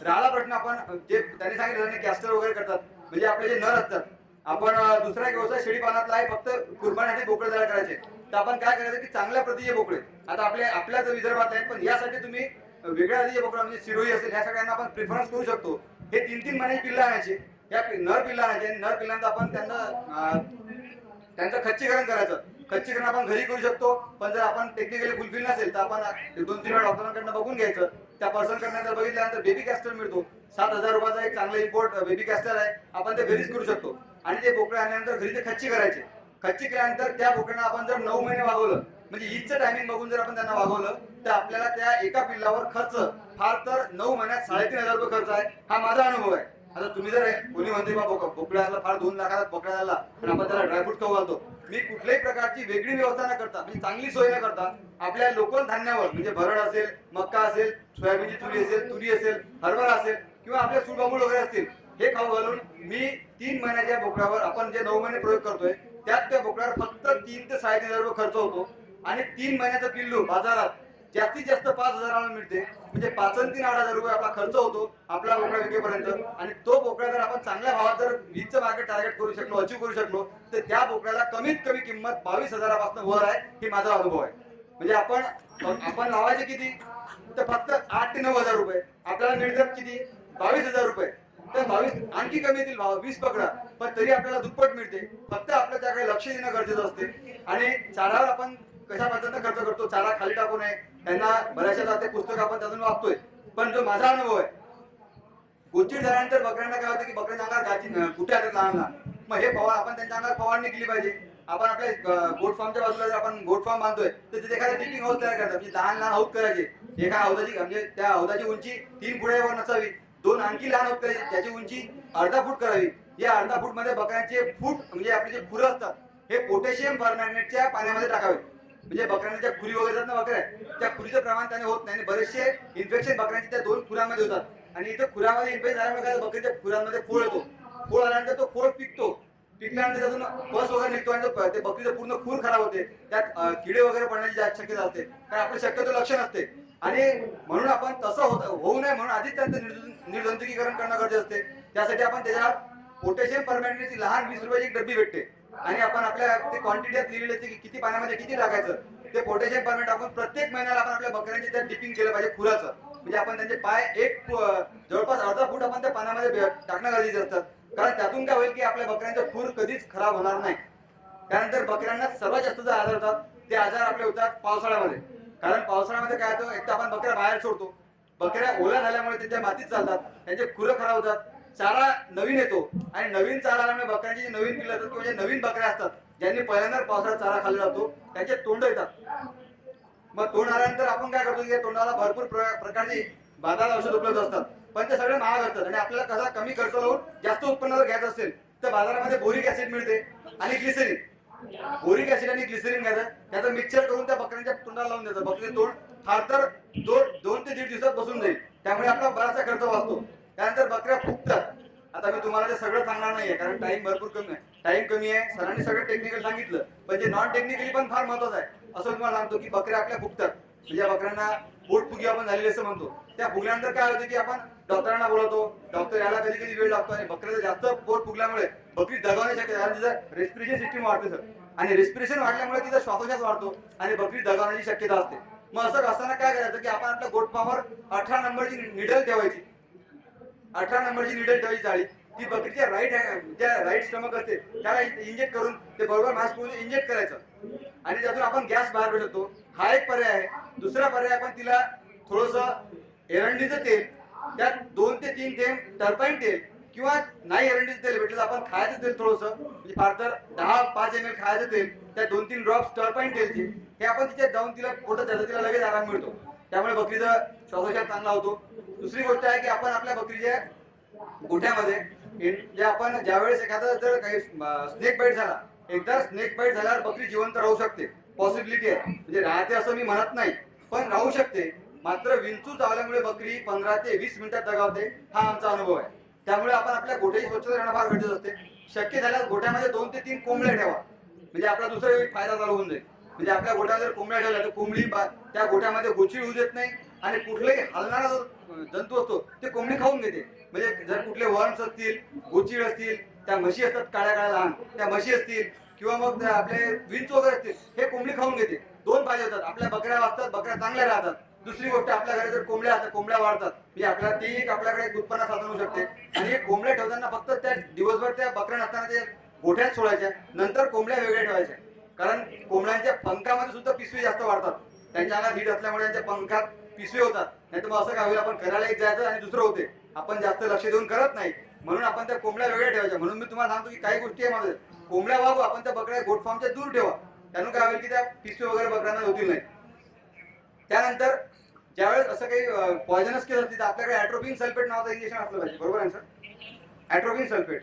राहिला प्रश्न, आपण जे त्यांनी सांगितलं कॅस्टर वगैरे करतात म्हणजे आपले जे नर असतात, आपण दुसरा एक व्यवसाय शेळीपालनातला आहे फक्त कुर्बानीसाठी बोकडे तयार करायचे. तर आपण काय करायचं की चांगल्या प्रतीचे बोकडे आता आपल्याच विदर्भात आहेत, पण यासाठी तुम्ही वेगळ्या जातीचे बोकडे म्हणजे सिरोही असेल ह्या सगळ्यांना आपण प्रिफरन्स करू शकतो. हे 3-3 महिन्याची पिल्लं आणायचे, या नर पिल्लं आणायचे, नर पिल्लांचं आपण त्यांचं खच्चीकरण करायचं. खच्चीकरण आपण घरी करू शकतो, पण जर आपण टेक्निकली फुलफिल नसेल तर आपण 2-3 वेळा डॉक्टरांकडनं बघून घ्यायचं. त्या पर्सन कडनं बघितल्यानंतर बेबी कॅस्टर मिळतो, 7,000 रुपयाचा एक चांगला इम्पोर्ट बेबी कॅस्टर आहे, आपण ते घरीच करू शकतो. आणि ते बोकडे आणल्यानंतर घरी ते खच्ची करायचे. खच्ची केल्यानंतर त्या बोकड्यांना आपण जर 9 महिने वागवलं म्हणजे ईदचं टायमिंग बघून जर आपण त्यांना वागवलं तर आपल्याला त्या एका पिल्लावर खर्च फार तर 9 महिन्यात 3,500 रुपये खर्च आहे. हा माझा अनुभव आहे. आता तुम्ही जर कोणी म्हणते बाबा बोकड्याला फार 2 लाखाला बोकडा झाला आणि आपण त्याला ड्रायफ्रूट खाऊ घालतो, मी कुठल्याही प्रकारची वेगळी व्यवस्था न करता म्हणजे चांगली सोय न करता आपल्या लोकल धान्यावर म्हणजे भरड असेल, मक्का असेल, सोयाबीनची चुरी असेल, तुरी असेल, हरभरा असेल किंवा आपले सूळबाबूळ वगैरे असतील हे खाऊ घालून मी 3 महिन्याच्या बोकड्यावर आपण जे 9 महिने प्रयोग करतोय त्यात त्या बोकड्यावर फक्त 3 ते 3,500 रुपये खर्च होतो. आणि 3 महिन्याचं पिल्लू बाजारात जास्तीत जास्त 5,000 मिळते. म्हणजे 5 आणि 3 8,000 रुपये आपला खर्च होतो आपला बोकडा विकेपर्यंत. आणि तो बोकडा जर आपण चांगल्या भावात जर वीजचं मार्केट टार्गेट करू शकलो, अचीव करू शकलो तर त्या बोकड्याला कमीत कमी किंमत 22,000 पासून वर आहे. ही माझा अनुभव आहे. म्हणजे आपण लावायचे किती तर फक्त 8 ते 9,000 रुपये, आपल्याला मिळतात किती 22,000 रुपये. तर 22 आणखी कमी येतील भाव 20 पकडा, पण तरी आपल्याला दुप्पट मिळते. फक्त आपलं त्याकडे लक्ष देणं गरजेचं असते. आणि चारावर आपण कशा पद्धतीने खर्च करतो, चारा खाली टाकू नये, त्यांना बऱ्याचशा ते पुस्तक आपण त्यातून वाचतोय. पण जो माझा अनुभव आहे, गोचिड झाल्यानंतर बकऱ्यांना काय होतं की बकऱ्यांच्या अंगावर कुठे आले लहान लहान, मग हे आपण त्यांच्या अंगावर फवारणी केली पाहिजे. आपण आपल्या गोट फार्मच्या बाजूला जर आपण गोट फार्म बांधतोय तर तिथे एखादा टिपिंग हाऊस तयार करतात, म्हणजे लहान लहान हाऊस करायचे. एका हौदाची म्हणजे त्या हौदाची उंची 3 फुटावर नसावी, 2 आणखी लहान हाऊस करायचे, त्याची उंची अर्धा फूट करावी. या अर्धा फूट मध्ये बकऱ्यांचे फूट म्हणजे आपले जे खुरं असतात हे पोटॅशियम परमॅंगनेटच्या पाण्यामध्ये टाकावे. म्हणजे बकऱ्यांच्या खुरी वगैरे जातात ना बकऱ्या, त्या खुरीचं प्रमाण त्याने होत नाही. बरेचसे इन्फेक्शन बकऱ्यांचे त्या 2 खुरांमध्ये होतात. आणि इथं खुरामध्ये इन्फेक्शन झाल्यामुळे काय बकरीच्या खुरांमध्ये फोड येतो. फोड आल्यानंतर तो फोड पिकल्यानंतर त्यातून पस वगैरे निघतो आणि ते बकरीचं पूर्ण खूर खराब होते. त्यात किडे वगैरे पडण्याची शक्यता असते, कारण आपलं शक्यतो लक्ष नसते. आणि म्हणून आपण तसं होऊ नये म्हणून आधीच त्यांचं निर्जंतुकीकरण करणं गरजेचं असते. त्यासाठी आपण त्याच्यावर पोटॅशियम परमॅंगनेटची लहान 20 रुपयाची एक डब्बी भेटते आणि आपण आपल्या ते क्वांटिटी लिहिलेली असते की किती पाण्यामध्ये किती टाकायचं. ते पोटॅशियम परमॅंगनेट आपण प्रत्येक महिन्याला आपण आपल्या बकऱ्यांची त्या डिपिंग केलं पाहिजे खुराचं. म्हणजे आपण त्यांचे पाय जवळपास अर्धा फूट आपण त्या पाण्यामध्ये टाकणं गरजेचं असतात. कारण त्यातून काय होईल की आपल्या बकऱ्यांचा खूर कधीच खराब होणार नाही. त्यानंतर बकऱ्यांना सर्वात जास्त जे आजार होतात ते आजार आपले होतात पावसाळ्यामध्ये. कारण पावसाळ्यामध्ये काय होतं, एक तर आपण बकऱ्या बाहेर सोडतो, बकऱ्या ओल्या झाल्यामुळे त्यांच्या मातीत चालतात, त्यांचे खुरं खराब होतात, चारा नवीन येतो आणि नवीन चारा आल्यामुळे बकऱ्यांची जी नवीन पिल्लं असतात किंवा जे नवीन बकऱ्या असतात ज्यांनी पहिल्यांदा पावसाळ्यात चारा खाल्ला जातो त्यांचे तोंड येतात. मग तोंड आल्यानंतर आपण काय करतो की तोंडाला भरपूर प्रकारची बाजारात औषध उपलब्ध असतात, पण ते सगळे महाग असतात. आणि आपल्याला कसा कमी खर्च लावून जास्त उत्पन्न जर घ्यायचं असेल तर बाजारामध्ये बोरिक ऍसिड मिळते आणि ग्लिसरीन. बोरिक ऍसिड आणि ग्लिसरीन घ्यायचं, त्याचं मिक्सर करून त्या बकऱ्यांच्या तोंडाला लावून द्यायचं. बकरीचं तोंड फार तर 2 ते 1.5 दिवसात बसून जाईल, त्यामुळे आपला बराचसा खर्च वाचतो. त्यानंतर बकऱ्या फुगतात. आता मी तुम्हाला ते सगळं सांगणार नाहीये कारण टाइम भरपूर कमी आहे. टाइम कमी आहे, सरांनी सगळं टेक्निकल सांगितलं, पण जे नॉन टेक्निकली पण फार महत्वाचं आहे. असं तुम्हाला सांगतो की बकऱ्या आपल्या फुगतात, म्हणजे बकऱ्यांना पोट फुगी आपण झालेली असं म्हणतो. त्या फुगल्यानंतर काय होतं की आपण डॉक्टरांना बोलवतो, डॉक्टर याला कधी कधी वेळ लागतो आणि बकऱ्याचं जास्त पोट फुगल्यामुळे बकरी दगावण्याची शक्यता, कारण तिचं रेस्पिरेशन सिस्टीम वाढते सर, आणि रेस्पिरेशन वाढल्यामुळे तिचा श्वासोच्छ्वास वाढतो आणि बकरी दगावण्याची शक्यता असते. मग असं असताना काय करायचं की आपण आपल्या गोट फार्मवर 18 नंबरची निडल ठेवायची. 18 नंबरची निडल ठेवायची जाळी, ती बकरीच्या राईट स्टमक असते त्याला इंजेक्ट करून ते बरोबर मास्क इंजेक्ट करायचं आणि त्यातून आपण गॅस बाहेर काढू शकतो. हा एक पर्याय आहे. दुसरा पर्याय, आपण तिला थोडंसं एरंडीचं तेल त्यात 2 ते 3 थेंब टर्पाईन तेल किंवा नाही एरंडीचं तेल भेटलं आपण खायचं तेल थोडंसं, म्हणजे फार तर 10-5 ml खायचं तेल, त्या 2-3 ड्रॉप्स टर्पाईन तेलचे हे आपण तिच्यात जाऊन तिला पोटात जातं, तिला लगेच आराम मिळतो. त्यामुळे बकरीचा श्वासोच्छवास चांगला होतो. दुसरी गोष्ट आहे की आपण आपल्या बकरीच्या गोठ्यामध्ये जे आपण ज्यावेळेस एखादा जर काही स्नेक बाईट झाला, एकदा स्नेक बाईट झाल्यावर बकरी जिवंत राहू शकते, पॉसिबिलिटी आहे. म्हणजे राहते असं मी म्हणत नाही, पण राहू शकते. मात्र विंचू चावल्यामुळे बकरी 15 ते 20 मिनिटात दगावते, हा आमचा अनुभव आहे. त्यामुळे आपण आपल्या गोठ्याची स्वच्छता ठेवणं फार गरजेचं असते. शक्य झाल्यास गोठ्यामध्ये 2 ते 3 कोंबड्या ठेवा, म्हणजे आपला दुसरा एक फायदा चालू होऊन जाईल. म्हणजे आपल्या गोठ्यात जर कोंबड्या ठेवल्या तर कोंबडी त्या गोठ्यामध्ये गोचीड होऊ देत नाही आणि कुठलाही हलणारा जो जंतू असतो ते कोंबडी खाऊन घेते. म्हणजे जर कुठले वर्म्स असतील, गोचीड असतील, त्या म्हशी असतात काळ्या काळ्या लहान, त्या म्हशी असतील किंवा मग आपले विंच वगैरे असतील, हे कोंबडी खाऊन घेते. 2 फायदे होतात, आपल्या बकऱ्या वाचतात, बकऱ्या चांगल्या राहतात. दुसरी गोष्ट, आपल्या घरी जर कोंबड्या असतात, कोंबड्या वाढतात, म्हणजे आपल्याला ती एक आपल्याकडे एक उत्पन्न साधन होऊ शकते. आणि हे कोंबड्या ठेवताना फक्त त्या दिवसभर त्या बकऱ्या नसताना ते गोठ्यात सोडायच्या, नंतर कोंबड्या वेगळ्या ठेवायच्या. कारण कोंबड्यांच्या पंखामध्ये सुद्धा पिशवी जास्त वाढतात, त्यांच्या अंगात हीट असल्यामुळे त्यांच्या पंखात पिशवी होतात. नाही तर मग असं काय होईल, आपण करायला एक जायचं आणि दुसरं होते, आपण जास्त लक्ष देऊन करत नाही. म्हणून आपण त्या कोंबड्या वेगळ्या ठेवायच्या. म्हणून मी तुम्हाला सांगतो की काही गोष्टी आहे माझ्या, कोंबड्या वागू आपण त्या बकऱ्या गोट फार्मच्या दूर ठेवा, त्यानं काय होईल की त्या पिशवी वगैरे बकऱ्यांना होतील नाही. त्यानंतर ज्यावेळेस असं काही पॉयझनस केस असते तर आपल्याकडे ॲट्रोपिन सल्फेट नावाचं इंजेक्शन असलं पाहिजे, बरोबर आहे सर? ॲट्रोपिन सल्फेट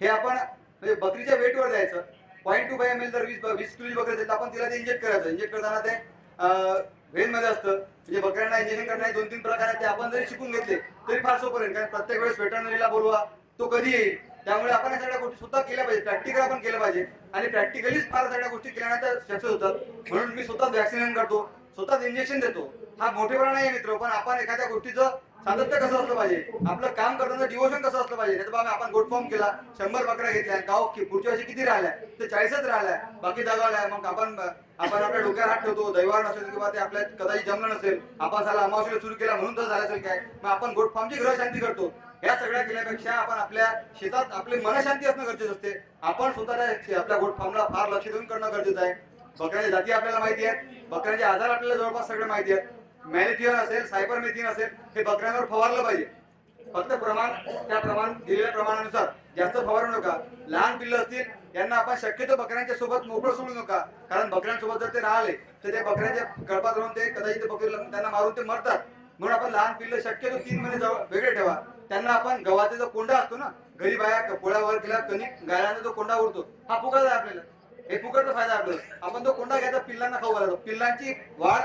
हे आपण म्हणजे बकरीच्या वेटवर द्यायचं. 0.25 ml जर 20 किलोची बकरी असेल तर आपण तिला ते इंजेक्ट करायचं. इंजेक्ट करताना ते व्हेनमध्ये असतं, म्हणजे बकऱ्यांना इंजेक्शन करण्याचे 2-3 प्रकार आहेत, ते आपण जरी शिकून घेतले तरी फार सोपं राहील. कारण प्रत्येक वेळेस वेटरनरीला बोलवा, तो कधी येईल. त्यामुळे आपण या सगळ्या गोष्टी सुद्धा केल्या पाहिजे, प्रॅक्टिकल आपण केलं पाहिजे. आणि प्रॅक्टिकलीच फार सगळ्या गोष्टी केल्यानंतर सक्सेस होतात. म्हणून मी स्वतः वॅक्सिनेशन करतो, स्वतःच इंजेक्शन देतो. हा मोठेपणा नाही मित्र, पण आपण एखाद्या गोष्टीचं सातत्य कसं असलं पाहिजे, आपलं काम करताना डिवोशन कसं असलं पाहिजे. नाही तर बाबा आपण गोट फॉर्म केला, 100 बकऱ्या घेतल्या, गाव पुढच्या वर्षी किती राहिल्या, ते 40च राहिल्या, बाकी दगावल्या. मग आपण आपल्या डोक्यावर हात ठेवतो, दैवार नसेल किंवा ते आपल्या कदाचित जमलं नसेल, आपण साला अमावस्येला सुरू केला म्हणून तर झालं असेल काय, मग आपण गोट फॉर्मची ग्रहशांती करतो. या सगळ्या केल्यापेक्षा आपण आपल्या शेतात आपली मनशांती असणं गरजेचं असते. आपण स्वतःच्या आपल्या गोट फॉर्मला फार लक्ष देऊन करणं गरजेचं आहे. बकऱ्याच्या जाती आपल्याला माहिती आहेत, बकऱ्याचे आजार आपल्याला जवळपास सगळे माहिती आहेत. मॅलिथियन असेल, सायपरमेथिन असेल, हे बकऱ्यांवर फवारलं पाहिजे. फक्त त्या दिलेल्या प्रमाणानुसार जास्त फवारू नका. लहान पिल्लं असतील यांना आपण शक्यतो बकऱ्यांच्या सोबत मोकळं सोडू नका, कारण बकऱ्यांसोबत जर ते राहिले तर ते बकऱ्यांच्या कळपात राहून ते कदाचित बकरी त्यांना मारून ते मरतात. म्हणून आपण लहान पिल्लं शक्यतो 3 महिने जवळ वेगळे ठेवा. त्यांना आपण गव्हाचा जो कोंडा असतो ना, घरी बाया पोळ्यावर केला कणिक गायला जो कोंडा उरतो, हा फुकट आहे आपल्याला, हे फुकटचा फायदा आपल्याला. आपण तो कोंडा घ्यायचा, पिल्लांना खाऊ घालायचो, पिल्लांची वाढ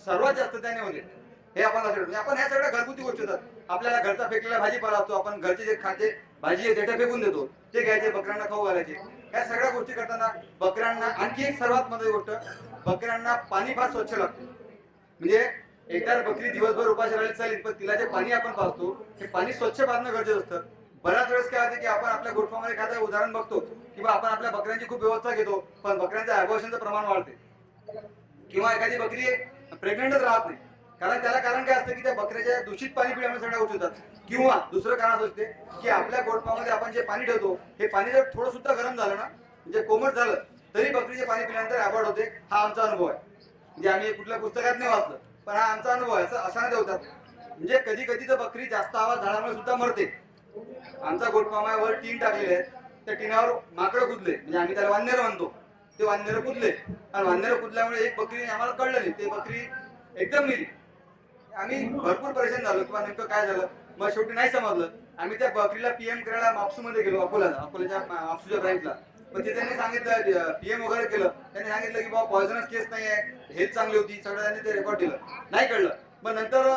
सर्वात जास्त त्याने होते. हे आपण लक्षात ठेवतो. आपण ह्या सगळ्या घरगुती गोष्टी होतात. आपल्याला घरचा फेकलेला भाजीपाला असतो, आपण घरचे जे खाते भाजी आहे देठं फेकून देतो, ते घ्यायचे, बकऱ्यांना खाऊ घालायचे. ह्या सगळ्या गोष्टी करताना बकऱ्यांना आणखी एक सर्वात महत्त्वाची गोष्ट, बकऱ्यांना पाणी फार स्वच्छ लागतं. म्हणजे एकदा बकरी दिवसभर उपाशी राहिली चालेल, पण तिला जे पाणी आपण पाजतो ते पाणी स्वच्छ पाजणं गरजेचं असतं. बऱ्याच वेळेस काय होते की आपण आपल्या गोठफार्ममध्ये एखादं उदाहरण बघतो किंवा आपण आपल्या बकऱ्यांची खूप व्यवस्था घेतो, पण बकऱ्यांचं अबॉर्शनचं प्रमाण वाढते किंवा एखादी बकरी प्रेग्नंटच राहत नाही. कारण काय असतं की त्या बकऱ्याच्या दूषित पाणी पिल्यामुळे सगळ्या गोष्टी होतात. किंवा दुसरं कारण असते की आपल्या गोठफार्ममध्ये आपण जे पाणी ठेवतो हे पाणी जर थोडं सुद्धा गरम झालं ना, म्हणजे कोमट झालं, तरी बकरीचे पाणी पिल्यानंतर अबॉर्ट होते. हा आमचा अनुभव आहे. म्हणजे आम्ही कुठल्या पुस्तकात नाही वाचलं, पण हा आमचा अनुभव आहे. असा नाही होतात. म्हणजे कधी कधी तर बकरी जास्त आवाज झाल्यामुळे सुद्धा मरते. आमचा गोठफार्मावर टीन टाकलेले आहेत, त्या टीनावर माकडं कुदले, म्हणजे आम्ही त्याला वाननेर म्हणतो, ते वाननेर कुदले आणि वाननेर कुदल्यामुळे एक बकरी आम्हाला कळलं नाही, ते बकरी एकदम मेली. आम्ही भरपूर परेशान झालो किंवा नेमकं काय झालं. मग शेवटी नाही समजलं. आम्ही त्या बकरीला पीएम करायला मापसू मध्ये गेलो, अकोल्याच्या मापसूच्या ब्रँचला. पण ते त्यांनी सांगितलं, पीएम वगैरे केलं, त्यांनी सांगितलं की बाबा पॉयझनस केस नाही आहे, हेल्थ चांगली होती, सगळं त्यांनी ते रेकॉर्ड दिलं. नाही कळलं. मग नंतर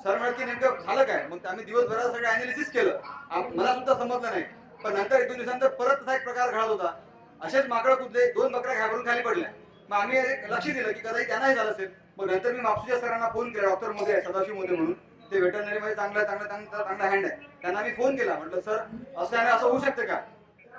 सर म्हणत की नेमकं झालं काय. मग आम्ही दिवसभरात सगळं अनालिसिस केलं, मला सुद्धा समजलं नाही. पण नंतर 1-2 दिवसानंतर परत तसा एक प्रकार घडत होता. असेच माकडं कुदले, 2 बकऱ्या घाबरून खाली पडल्या. मग आम्ही लक्ष दिलं की कदाचित त्यांनाही झालं असेल. मग नंतर मी मापसूच्या सरांना फोन केला, डॉक्टर मोदी आहे, सदाशिव मोदी म्हणून, ते वेटरनरी मध्ये चांगला हँड आहे, त्यांना मी फोन केला. म्हटलं सर असं आहे, असं होऊ शकतं का.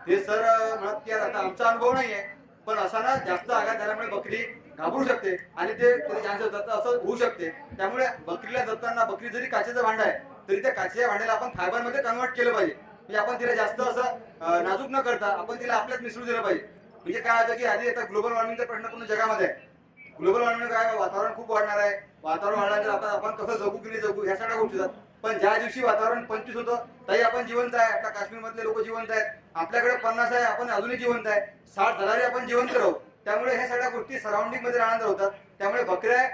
ते सर म्हणत की आता आमचा अनुभव नाही आहे, पण असा ना जास्त आघात झाल्यामुळे बकरी घाबरू शकते आणि ते चान्सेस होतात, असं होऊ शकते. त्यामुळे बकरीला जपताना, बकरी जरी काचेचं भांड आहे तरी त्या काचेच्या भांड्याला आपण फायबर मध्ये कन्वर्ट केलं पाहिजे. म्हणजे आपण तिला जास्त असं नाजूक न करता आपण तिला आपल्यात मिसळू दिलं पाहिजे. म्हणजे काय होतं की आधी आता ग्लोबल वॉर्मिंगचा प्रश्न पूर्ण जगामध्ये आहे. ग्लोबल वॉर्मिंग काय, वातावरण खूप वाढणार आहे, वातावरण वाढल्यानंतर आपण कसं जगू की नाही जगू, ह्या सगळ्या गोष्टी आहेत. पण ज्या दिवशी वातावरण 25 होतं तरी आपण जिवंत आहे. आपल्या काश्मीरमधले लोक जिवंत आहेत, आपल्याकडे 50 आहे आपण अजूनही जिवंत आहे, 60 झाल्याने आपण जिवंत राहू. त्यामुळे ह्या सगळ्या गोष्टी सराउंडिंग मध्ये राहणार होतात. त्यामुळे बकऱ्या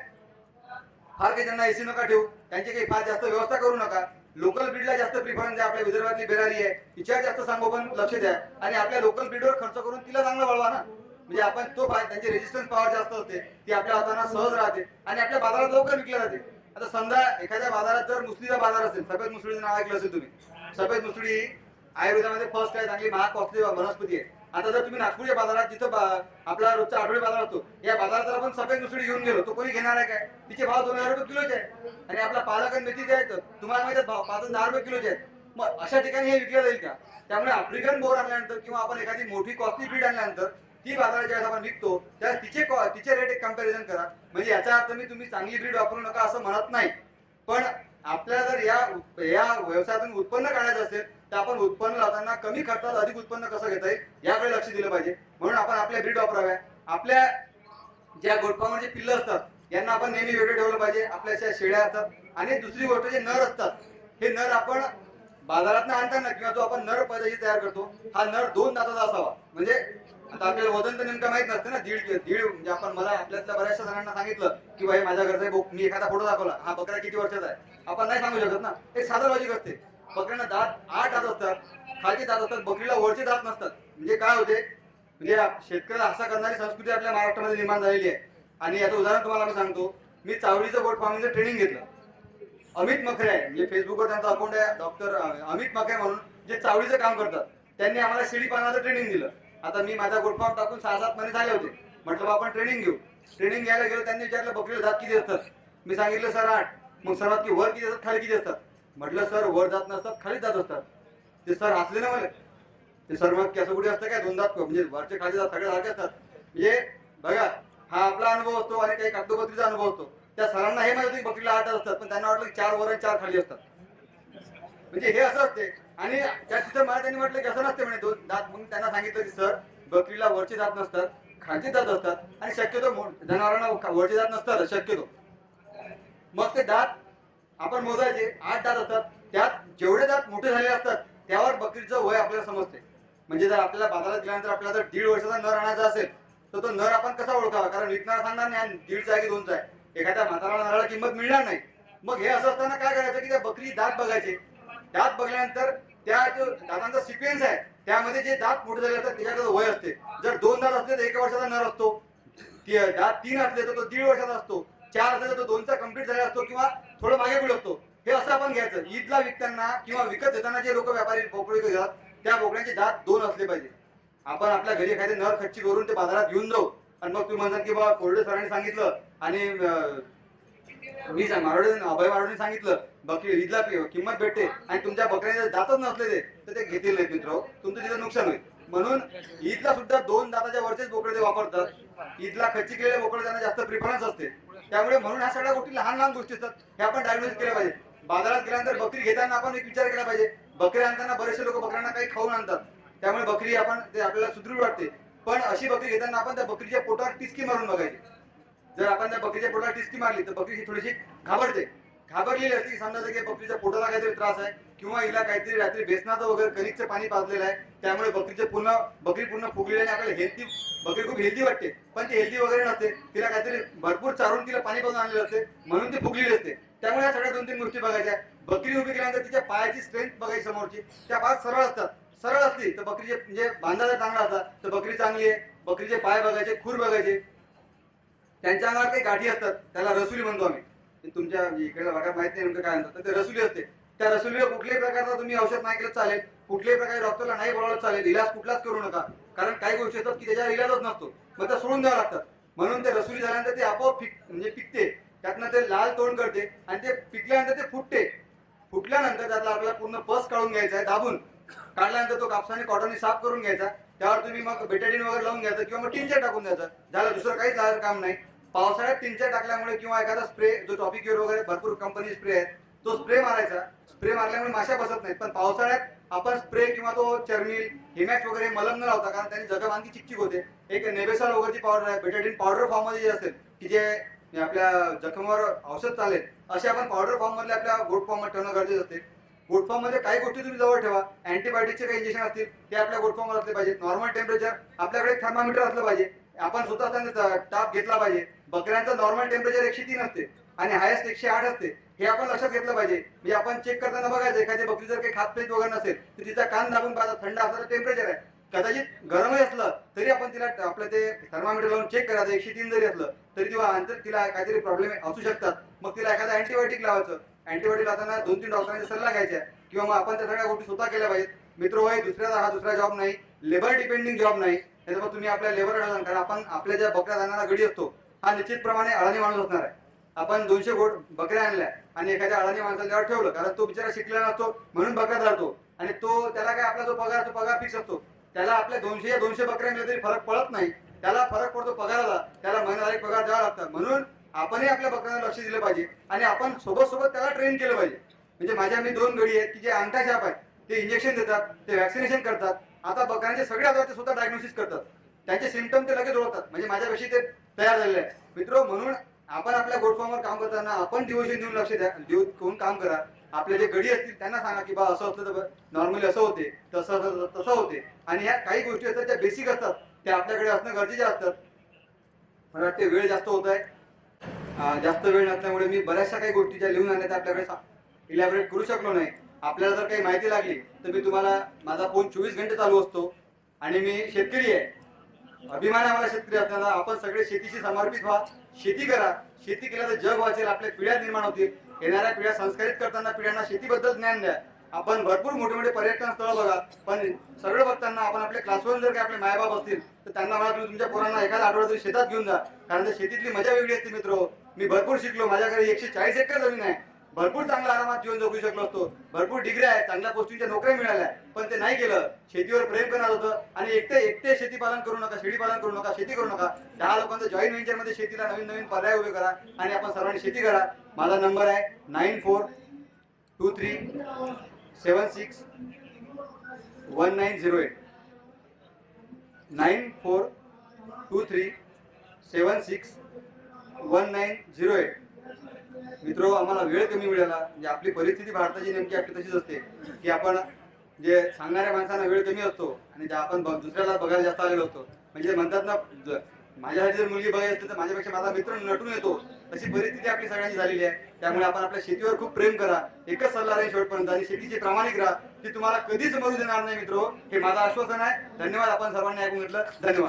फार काही त्यांना एसी नका ठेवू, त्यांची काही फार जास्त व्यवस्था करू नका. लोकल ब्रीडला जास्त प्रिफरन्स द्या. आपल्या विदर्भातली बेरारी आहे, तिच्यावर जास्त संगोपन लक्ष द्या आणि आपल्या लोकल ब्रीडवर खर्च करून तिला चांगलं वळवा ना. म्हणजे आपण तो त्यांची रेजिस्टन्स पॉवर जास्त असते, ती आपल्या हाताना सहज राहते आणि आपल्या बाजारात लवकर विकल्या जाते. आता समजा एखाद्या बाजारात जर मुसळीचा बाजार असेल, सफेद मुसळीचं नाव ऐकलं असेल तुम्ही. सफेद मुसळी ही आयुर्वेदामध्ये फर्स्ट आहे, चांगली महाग कॉस्टली वनस्पती आहे. आता जर तुम्ही नागपूरच्या बाजारात जिथं आपला रोजचा आठवडी बाजार असतो, या बाजारात जर आपण सफेद मुसळी घेऊन गेलो तो कोणी घेणार आहे काय? तिचे भाव 2000 रुपये किलोचे आहे आणि आपला पालक आणि मेथीचे आहेत तुम्हाला माहिती भाव 5-10 रुपये किलोचे आहेत. मग अशा ठिकाणी हे विकलं जाईल का? त्यामुळे आफ्रिकन बोर आणल्यानंतर किंवा आपण एखादी मोठी कॉस्टली ब्रीड आणल्यानंतर ती बाजारात ज्यावेळेस आपण विकतो त्यावेळेस तिचे रेट एक कम्पॅरिझन करा. म्हणजे याचा अर्थ मी तुम्ही चांगली ब्रीड वापरू नका असं म्हणत नाही, पण आपल्याला जर या व्यवसायातून उत्पन्न काढायचं असेल तर आपण उत्पन्न लावताना कमी खर्चात अधिक उत्पन्न कसं घेता येईल याकडे लक्ष दिलं पाहिजे. म्हणून आपण आपल्या ब्रीड वापराव्या. आपल्या ज्या गोटफार्मर जे पिल्लं असतात यांना आपण नेहमी वेगळं ठेवलं पाहिजे. आपल्या शेळ्या असतात आणि दुसरी गोष्ट जे नर असतात, हे नर आपण बाजारात आणताना किंवा जो आपण नर पैदाशी तयार करतो हा नर 2 दाताचा असावा. म्हणजे आता आपल्याला वजन तर नेमकं माहित नसतं ना, दीड म्हणजे आपण मला आपल्यातल्या बऱ्याचशा जणांना सांगितलं की भाई माझ्या घरचा आहे, मी एखादा फोटो दाखवला, हा बकरा किती वर्षाचा आहे, आपण नाही सांगू शकत ना. एक साधं लॉजिक असते. बकऱ्यांना दात 8 दात असतात, खालचे दात असतात, बकरीला वरचे दात नसतात. म्हणजे काय होते, म्हणजे शेतकऱ्याला असा करणारी संस्कृती आपल्या महाराष्ट्रामध्ये निर्माण झालेली आहे. आणि याचं उदाहरण तुम्हाला मी सांगतो. मी चावडीचं गोट फार्मिंगचं ट्रेनिंग घेतलं. अमित मखरे आहे, म्हणजे फेसबुकवर त्यांचा अकाउंट आहे, डॉक्टर अमित मखरे म्हणून, जे चावडीचं काम करतात. त्यांनी आम्हाला शेळी पालनाचं ट्रेनिंग दिलं. आता मी माझा गोट फार्म टाकून 6-7 महिने झाले होते. म्हटलं आपण ट्रेनिंग घेऊ. ट्रेनिंग घ्यायला गेलो, त्यांनी विचारलं बकरीला दात किती असतात. मी सांगितलं सर 8. मग सर्वात की वर किती असतात, खाली किती असतात. म्हटलं सर वर जात नसतात, खाली जात असतात. ते सर हसले ना मला. ते सर मग कसं कुठे असतं काय, 2 दात म्हणजे वरचे खाली जात सगळे सारखे असतात. म्हणजे बघा, हा आपला अनुभव असतो आणि काही कागदोपत्रीचा अनुभव असतो. त्या सरांना हे माहिती बकरीला 8 असतात, पण त्यांना वाटलं 4 वर आणि 4 खाली असतात. म्हणजे हे असं असते. आणि त्या तिथं मला त्यांनी म्हटलं की असं नसते म्हणे 2 दात. मग त्यांना सांगितलं की सर बकरीला वरचे दात नसतात, खालचे दात असतात आणि शक्यतो जनावरांना वरचे दात नसतात शक्यतो. मग ते दात आपण मोजायचे, 8 दात असतात. त्यात जेवढे दात मोठे झालेले असतात त्यावर बकरीचं वय आपल्याला समजते. म्हणजे जर आपल्याला बाजारात गेल्यानंतर आपल्याला जर 1.5 वर्षाचा नर आणायचा असेल तर तो नर आपण कसा ओळखावा, कारण विकणारा सांगणार नाही 1.5चा आहे की 2चा आहे. एखाद्या म्हातारा नराला किंमत मिळणार नाही. मग हे असं असताना काय करायचं की त्या बकरी दात बघायचे. दात बघल्यानंतर त्या जो दातांचा सिक्वेन्स आहे त्यामध्ये जे दात मोठे झाले असतात त्याच्याकडे वय असते. जर 2 दात असले तर 1 वर्षाचा नर असतो, दात 3 असले तर तो 1.5 वर्षाचा असतो, 4 असले तर तो 2चा कम्प्लीट झालेला असतो किंवा थोडं मागे पुढे असतो. हे असं आपण घ्यायचं. ईदला विकताना किंवा विकत देताना जे लोक व्यापारी बोकडी घेतात त्या बोकड्यांचे दात 2 असले पाहिजे. आपण आपल्या घरी एखादे नर खच्ची करून ते बाजारात घेऊन जाऊ आणि मग तुम्ही म्हणतात की बाबा कोरडे सरांनी सांगितलं आणि मी अभय मारोडीने सांगितलं बकरी ईदला किंमत भेटते आणि तुमच्या बकऱ्याचे दातच नसले तर ते घेतील नाहीत मित्र, तुमचं तिथं नुकसान होईल. म्हणून ईदला सुद्धा 2 दाताच्या वरचेच बोकडे ते वापरतात. ईदला खच्ची केलेले बोकडे त्यांना जास्त प्रिफरन्स असते. त्यामुळे म्हणून ह्या सगळ्या गोष्टी लहान लहान गोष्टी असतात, हे आपण डायग्नोज केल्या पाहिजे. बाजारात गेल्यानंतर बकरी घेताना आपण एक विचार केला पाहिजे. बकरी आणताना बरेचसे लोक बकऱ्यांना काही खाऊन आणतात, त्यामुळे बकरी आपण ते आपल्याला सुदृढ वाटते. पण अशी बकरी घेताना आपण त्या बकरीच्या पोटावर टिचकी मारून बघायची. जर आपण त्या बकरीच्या पोटाला टिचकी मारली तर बकरी थोडीशी घाबरते. घाबरलेली असते की समजा की बकरीच्या पोटाला काहीतरी त्रास आहे किंवा हिला काहीतरी रात्री बेसनाचं वगैरे कणिकचं पाणी पाजलेलं आहे, त्यामुळे बकरी पूर्ण फुगलेली आणि आपल्याला हेल्दी बकरी खूप हेल्दी वाटते. पण ती हेल्दी वगैरे नसते, तिला काहीतरी भरपूर चारून तिला पाणी पाजून आणलेलं असते म्हणून ती फुगलेली असते. त्यामुळे या सगळ्या 2-3 गोष्टी बघायच्या. बकरी उभी केल्यानंतर तिच्या पायाची स्ट्रेंथ बघायची समोरची. त्या पाय सरळ असतात, सरळ असली तर बकरीचे म्हणजे बांधा जर चांगला असतात तर बकरी चांगली आहे. बकरीचे पाय बघायचे, खूर बघायचे. त्यांच्या अंगावर काही गाठी असतात, त्याला रसुली म्हणतो आम्ही. तुमच्या इकडे भागात माहित नाही नेमकं काय म्हणतात, तर ते रसुली असते. त्या रसुलीला कुठल्याही प्रकारचा तुम्ही औषध नाही केलं चालेल, कुठल्याही प्रकारे डॉक्टरला नाही बोलावलं चालेल, इलाज कुठलाच करू नका. कारण काही गोष्टी असतात की त्याच्यावर इलाजच नसतो, मग त्या सोडून द्यावं लागतात. म्हणून ते रसुली झाल्यानंतर ते आपोआप म्हणजे पिकते, त्यातनं ते लाल तोंड करते आणि ते पिकल्यानंतर ते फुटते. फुटल्यानंतर त्यातला आपल्याला पूर्ण पस काढून घ्यायचा आहे दाबून. काढल्यानंतर तो कापसाने कॉटनने साफ करून घ्यायचा. त्यावर तुम्ही मग बेटाडीन वगैरे लावून घ्यायचं किंवा मग टिंचर टाकून द्यायचं. झालं, दुसरं काहीच लावायचं काम नाही. पावसाळ्यात टिंचर टाकल्यामुळे किंवा एखादा स्प्रे जो टॉपिक वगैरे भरपूर कंपनी स्प्रे आहे तो स्प्रे मारायचा. स्प्रे मारल्यामुळे माशा बसत नाहीत. पण पावसाळ्यात आपण स्प्रे किंवा तो चर्मिल हिमॅक्स वगैरे मलम न लावता, कारण त्यांनी जगह आणखी चिकचिक होते. एक नेबेसॉल वगैरेची पावडर आहे, बेटाडीन पावडर फॉर्म मध्ये जे असेल की जे आपल्या जखमावर औषध चालेल असे आपण पावडर फॉर्म मधले आपल्या गोट फॉर्म मध्ये ठेवणं गरजेचं असते. गोट फॉर्म मध्ये काही गोष्टी तुम्ही जवळ ठेवा. अँटीबायोटिकचे काही इंजेक्शन असतील ते आपल्या गोट फॉर्म मध्ये असले पाहिजे. नॉर्मल टेम्परेचर आपल्याकडे थर्मामीटर असलं पाहिजे. आपण स्वतः ताप घेतला पाहिजे. बकऱ्यांचं नॉर्मल टेम्परेचर 103 असते आणि हायेस्ट 108 असते. हे आपण लक्षात घेतलं पाहिजे. म्हणजे आपण चेक करताना बघायचं एखादी बकरी जर काही खात वगैरे नसेल तर तिचा कान दाबून पाहता थंड असणारं टेम्परेचर आहे. कदाचित गरमही असलं तरी आपण तिला आपलं ते थर्मामीटर लावून चेक करायचं. 103 जरी असलं तरी तिला काहीतरी प्रॉब्लेम असू शकतात. मग तिला एखादा अँटीबायोटिक लावायचं. अँटीबायोटिक लावताना 2-3 डॉक्टरांचा सल्ला घ्यायचा किंवा मग आपण त्या सगळ्या गोष्टी स्वतः केल्या पाहिजेत. मित्र होय, हा दुसरा जॉब नाही, लेबर डिपेंडिंग जॉब नाही. त्याच्यामुळे तुम्ही आपल्या लेबर अडवून, कारण आपण आपल्या ज्या बकऱ्या जाणारा गडी असतो हा निश्चितप्रमाणे अडाणी माणूस असणार आहे. आपण 200 गोट बकऱ्या आणल्या आणि एखाद्या अडाणी माणसाला त्यावर ठेवलं, कारण तो बिचारा शिकलेला नसतो म्हणून बकऱ्या धरतो आणि त्याला काय आपला जो पगार फिक्स असतो. त्याला आपल्या 200 बकऱ्या मिळाल्या तरी फरक पडत नाही. त्याला फरक पडतो पगाराला. त्याला महिन्याला एक पगार द्यावा लागतात. म्हणून आपणही आपल्या बकऱ्यांना लक्ष दिलं पाहिजे आणि आपण सोबत त्याला ट्रेन केलं पाहिजे. म्हणजे माझ्या मी 2 गडी आहेत की जे अंगठा छाप आहेत, ते इंजेक्शन देतात, ते वॅक्सिनेशन करतात. आता बकऱ्यांचे सगळे आजार ते स्वतः डायग्नोसिस करतात. त्यांचे सिम्पटम ते लगेच ओळखतात. म्हणजे माझ्यापेक्षा ते तयार झालेले आहे. मित्र, म्हणून आपण आपल्या गोट फार्मवर काम करताना आपण डिव्होशन देऊन लक्ष देऊन काम करा. आपले जे गडी असतील त्यांना सांगा की बा असं असलं तर नॉर्मली असं होते, तसं होते. आणि ह्या काही गोष्टी असतात त्या बेसिक असतात, त्या आपल्याकडे असणं गरजेचे असतात. मला वाटते वेळ जास्त होत आहे. जास्त वेळ नसल्यामुळे मी बऱ्याचशा काही गोष्टी ज्या लिहून आणल्या त्या आपल्याकडे इलॅबोरेट करू शकलो नाही. आपल्याला जर काही माहिती लागली तर मी तुम्हाला, माझा फोन 24 घंटे चालू असतो आणि मी शेतकरी आहे. अभिमान आहे मला शेतकरी असताना. आपण सगळे शेतीशी समर्पित व्हा. शेती करा. शेती केल्यावर जग वाचेल, आपल्या पिढ्या निर्माण होतील. येणाऱ्या पिढ्या संस्कारित करताना पिढ्यांना शेतीबद्दल ज्ञान द्या. आपण भरपूर मोठे मोठे पर्यटन स्थळ बघा, पण सगळं बघताना आपण आपल्या क्लासवर जर काही आपले मायबाप असतील तर त्यांना मला तुम्ही तुमच्या पोरांना एखादा आठवडा तरी शेतात घेऊन जा. कारण त्या शेतीतली मजा वेगळी असते. मित्र, मी भरपूर शिकलो. माझ्याकडे 140 एकर जमीन आहे. भरपूर चांगला आरामात जीवन जगू शकलो असतो. भरपूर डिग्र्या आहेत, चांगल्या पोस्टिंगच्या नोकऱ्या मिळाल्या, पण ते नाही केलं. शेतीवर प्रेम करणार होतं. आणि एकटे शेती पालन करू नका, शेळी पालन करू नका, शेती करू नका. 10 लोकांचं जॉईंट व्हेंचर मध्ये शेतीला नवीन पर्याय उभे करा आणि आपण सर्वांनी शेती करा. माझा नंबर आहे 9423761908. 9423761908. मित्रो, आम्हाला वेळ कमी मिळाला. म्हणजे आपली परिस्थिती भारताची नेमकी आपली तशीच असते की आपण जे सांगणाऱ्या माणसांना वेळ कमी असतो आणि जे आपण दुसऱ्याला बघायला जास्त आलेलो असतो. म्हणजे म्हणतात ना, माझ्यासाठी जर मुलगी बघायची असते तर माझ्यापेक्षा माझा मित्र नटून येतो. तशी परिस्थिती आपली सगळ्यांची झालेली आहे. त्यामुळे आपण आपल्या शेतीवर खूप प्रेम करा. एकच सल्ला राहील शेवटपर्यंत, आणि शेतीची प्रामाणिक राहा. ती तुम्हाला कधीच मरू देणार नाही. मित्रो, हे माझं आश्वासन आहे. धन्यवाद. आपण सर्वांनी ऐकून घेतलं. धन्यवाद.